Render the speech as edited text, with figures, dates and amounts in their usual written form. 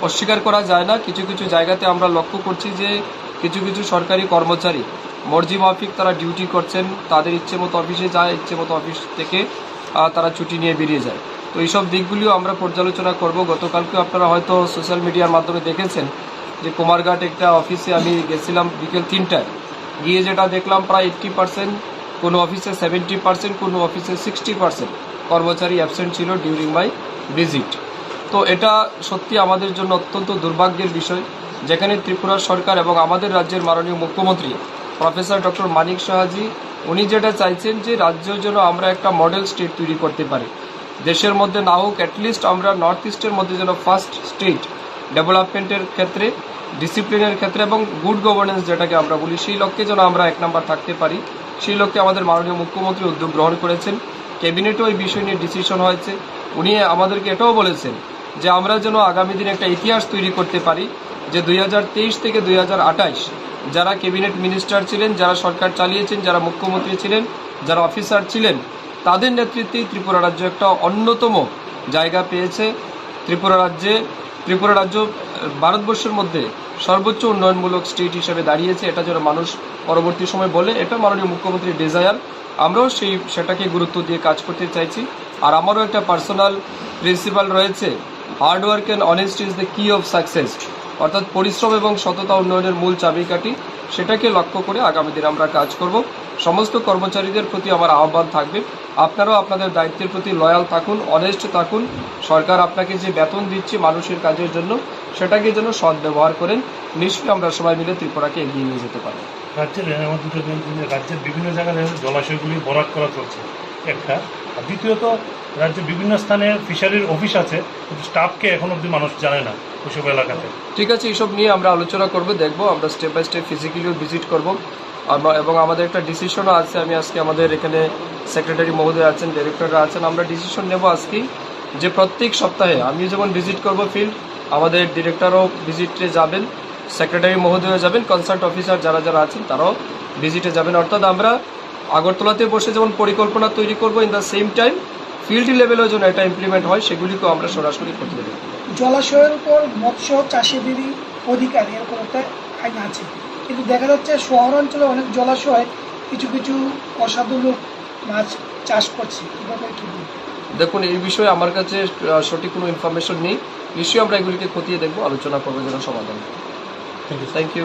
অস্বীকার করা যায় না। কিছু কিছু জায়গাতে আমরা লক্ষ্য করছি যে কিছু কিছু সরকারি কর্মচারী মর্জি মাফিক তারা ডিউটি করছেন, তাদের ইচ্ছে মতো অফিসে যায়, ইচ্ছে মতো অফিস থেকে তারা ছুটি নিয়ে বেরিয়ে যায়। তো এইসব দিকগুলিও আমরা পর্যালোচনা করব। গতকালকে আপনারা হয়তো সোশ্যাল মিডিয়ার মাধ্যমে দেখেছেন যে কুমারঘাট একটা অফিসে আমি গেছিলাম বিকেল 3টায়, গিয়ে যেটা দেখলাম প্রায় 80%, কোনো অফিসে 70%, কোনো অফিসে 60% কর্মচারী অ্যাবসেন্ট ছিল ডিউরিং মাই ভিজিট। তো এটা সত্যি আমাদের জন্য অত্যন্ত দুর্ভাগ্যের বিষয়, যেখানে ত্রিপুরা সরকার এবং আমাদের রাজ্যের মাননীয় মুখ্যমন্ত্রী প্রফেসর ডক্টর মানিক সাহাজি উনি যেটা চাইছেন যে রাজ্যের জন্য আমরা একটা মডেল স্টেট তৈরি করতে পারি। দেশের মধ্যে না হোক, অ্যাটলিস্ট আমরা নর্থ ইস্টের মধ্যে যেন ফার্স্ট স্টেট ডেভেলপমেন্টের ক্ষেত্রে, ডিসিপ্লিনের ক্ষেত্রে এবং গুড গভর্নেন্স যেটাকে আমরা বলি, সেই লক্ষ্যে যেন আমরা 1 নম্বর থাকতে পারি। সেই লক্ষ্যে আমাদের মাননীয় মুখ্যমন্ত্রী উদ্যোগ গ্রহণ করেছেন। ক্যাবিনেটেও এই বিষয় নিয়ে ডিসিশন হয়েছে। উনি আমাদেরকে এটাও বলেছেন যে আমরা যেন আগামী দিনে একটা ইতিহাস তৈরি করতে পারি যে 2023 থেকে 2028 যারা ক্যাবিনেট মিনিস্টার ছিলেন, যারা সরকার চালিয়েছেন, যারা মুখ্যমন্ত্রী ছিলেন, যারা অফিসার ছিলেন, তাদের নেতৃত্বেই ত্রিপুরা রাজ্য একটা অন্যতম জায়গা পেয়েছে। ত্রিপুরা রাজ্য ভারতবর্ষের মধ্যে সর্বোচ্চ উন্নয়নমূলক স্টেট হিসেবে দাঁড়িয়েছে। এটা যেন মানুষ পরবর্তী সময় বলে, এটা মাননীয় মুখ্যমন্ত্রীর ডিজায়ার। আমরাও সেটাকে গুরুত্ব দিয়ে কাজ করতে চাইছি। আর আমারও একটা পার্সোনাল প্রিন্সিপাল রয়েছে, hard work and honesty is the কি অফ সাকসেস, অর্থাৎ পরিশ্রম এবং সততা উন্নয়নের মূল চাবিকাঠি। সেটাকে লক্ষ্য করে আগামী দিনে আমরা কাজ করব। সমস্ত কর্মচারীদের প্রতি আমার আহ্বান থাকবে, আপনারাও আপনাদের দায়িত্বের প্রতি লয়াল থাকুন, অনেস্ট থাকুন। সরকার আপনাকে যে বেতন দিচ্ছে মানুষের কাজের জন্য, সেটাকে যেন সদ্ব্যবহার করেন। নিশ্চয়ই আমরা সবাই মিলে ত্রিপুরাকে এগিয়ে নিয়ে যেতে পারি। রাজ্যের বিভিন্ন জায়গায় জলাশয়গুলি ভরাট করা চলছে একটা, আর দ্বিতীয়ত রাজ্যের বিভিন্ন স্থানে ফিশারির অফিস আছে, কিন্তু স্টাফকে এখন অবধি মানুষ জানে না ওইসব এলাকাতে। ঠিক আছে, এইসব নিয়ে আমরা আলোচনা করব, দেখব। আমরা স্টেপ বাই স্টেপ ফিজিক্যালিও ভিজিট করব এবং আমাদের একটা ডিসিশনও আছে। আমি আজকে আমাদের এখানে সেক্রেটারি মহোদয় আছেন, ডিরেক্টররা আছেন, আমরা ডিসিশন নেব আজকেই যে প্রত্যেক সপ্তাহে আমি যেমন ভিজিট করব ফিল্ড, আমাদের ডিরেক্টরও ভিজিটে যাবেন, সেক্রেটারি মহোদয়ও যাবেন, কনসার্ট অফিসার যারা যারা আছেন তারাও ভিজিটে যাবেন। অর্থাৎ আমরা আগরতলাতে বসে যেমন পরিকল্পনা তৈরি করব, in the same time field লেভেলেও যেন এটা ইমপ্লিমেন্ট হয়, সেগুলিকেও আমরা সরাসরি করতে দেব। জলাশয়ের উপর মৎস্য চাষিদেরই অধিকার, এরকম একটা আইন আছে, কিন্তু দেখা যাচ্ছে শহরাঞ্চলে অনেক জলাশয় কিছু কিছু অসাধু লোক মাছ চাষ করছে। এভাবে কি দেখুন, এই বিষয়ে আমার কাছে সঠিক কোনো ইনফরমেশন নেই। নিশ্চয়ই আমরা এগুলিকে খতিয়ে দেখব, আলোচনা করবো যেন সমাধান। Thank you.